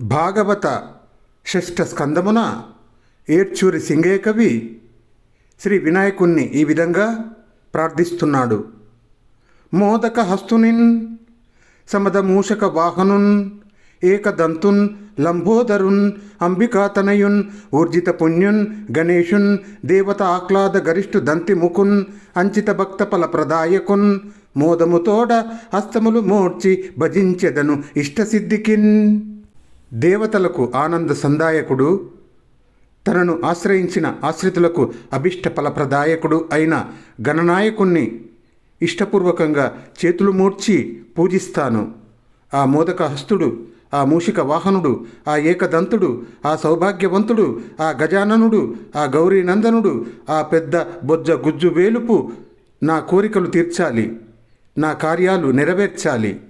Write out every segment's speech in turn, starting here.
భాగవత షష్ఠ స్కందమున ఏడ్చూరి సింగయ్య కవి శ్రీ వినాయకుణ్ణి ఈ విధంగా ప్రార్థిస్తున్నాడు. మోదక హస్తునిన్ సమదమూషక వాహనున్ ఏకదంతున్ లంబోదరున్ అంబికాతనయున్ ఊర్జిత పుణ్యున్ గణేశున్ దేవత ఆహ్లాద గరిష్ఠు దంతి ముకున్ అంచిత భక్త ఫల ప్రదాయకున్ మోదముతోడ హస్తములు మోడ్చి భజించెదను ఇష్టసిద్ధికిన్. దేవతలకు ఆనంద సందాయకుడు, తనను ఆశ్రయించిన ఆశ్రితులకు అభిష్ట ఫలప్రదాయకుడు అయిన గణనాయకుణ్ణి ఇష్టపూర్వకంగా చేతులు మూడ్చి పూజిస్తాను. ఆ మోదక హస్తుడు, ఆ మూషిక వాహనుడు, ఆ ఏకదంతుడు, ఆ సౌభాగ్యవంతుడు, ఆ గజాననుడు, ఆ గౌరీనందనుడు, ఆ పెద్ద బొజ్జ గుజ్జు వేలుపు నా కోరికలు తీర్చాలి, నా కార్యాలు నెరవేర్చాలి.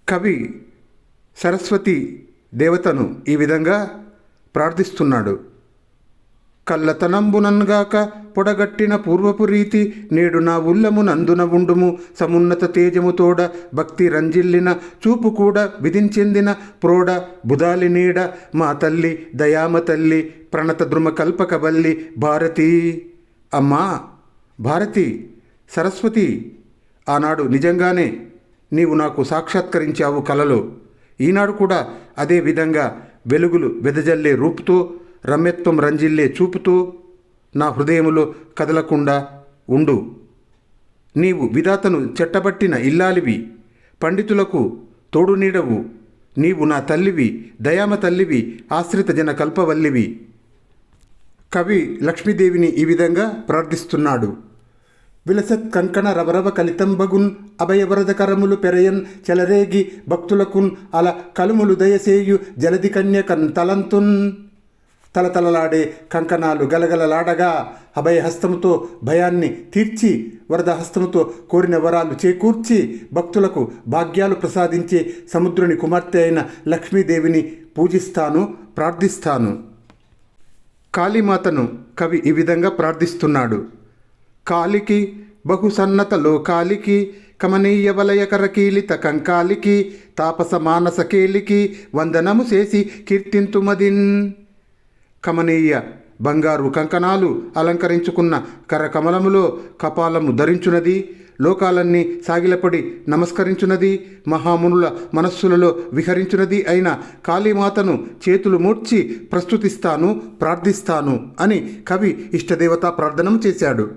కవి సరస్వతి దేవతను ఈ విధంగా ప్రార్థిస్తున్నాడు. కల్లతనంబునన్గాక పొడగట్టిన పూర్వపు రీతి నేడు నా ఉల్లము నందున ఉండుము సమున్నత తేజముతోడ భక్తి రంజిల్లిన చూపు కూడా విధించెందిన ప్రోడ బుధాలి నీడ మా తల్లి దయామ తల్లి ప్రణత ద్రుమ కల్పకవల్లి భారతి. అమ్మా భారతి, సరస్వతి, ఆనాడు నిజంగానే నీవు నాకు సాక్షాత్కరించావు కలలో. ఈనాడు కూడా అదే విధంగా వెలుగులు వెదజల్లే రూపుతో, రమ్యత్వం రంజిల్లే చూపుతో నా హృదయములో కదలకుండా ఉండు. నీవు విధాతను చెట్టబట్టిన ఇల్లాలివి, పండితులకు తోడు నీడవు. నీవు నా తల్లివి, దయామ తల్లివి, ఆశ్రిత జన కల్పవల్లివి. కవి లక్ష్మీదేవిని ఈ విధంగా ప్రార్థిస్తున్నాడు. విలసత్ కంకణ రవరవ కలితంబగున్ అభయవరద కరములు పెరయన్ చెలరేగి భక్తులకున్ అల కలుములు దయసేయు జలది కన్యకన్ తలంతున్. తలతలలాడే కంకణాలు గలగలలాడగా అభయహస్తముతో భయాన్ని తీర్చి వరద హస్తముతో కోరిన వరాలు చేకూర్చి భక్తులకు భాగ్యాలు ప్రసాదించే సముద్రుని కుమార్తె అయిన లక్ష్మీదేవిని పూజిస్తాను, ప్రార్థిస్తాను. కాళీమాతను కవి ఈ విధంగా ప్రార్థిస్తున్నాడు. కాలికి బహుసన్నత లోకాలికి కమనీయ వలయకరకీలిత కంకాలికి తాపస మానస కేలికి వందనము చేసి కీర్తింతుమదిన్. కమనీయ బంగారు కంకణాలు అలంకరించుకున్న కరకమలములో కపాలము ధరించున్నది, లోకాలన్నీ సాగిలపడి నమస్కరించున్నది, మహామునుల మనస్సులలో విహరించున్నది అయిన కాళీమాతను చేతులు మూడ్చి ప్రస్తుతిస్తాను, ప్రార్థిస్తాను అని కవి ఇష్టదేవతా ప్రార్థనము చేశాడు.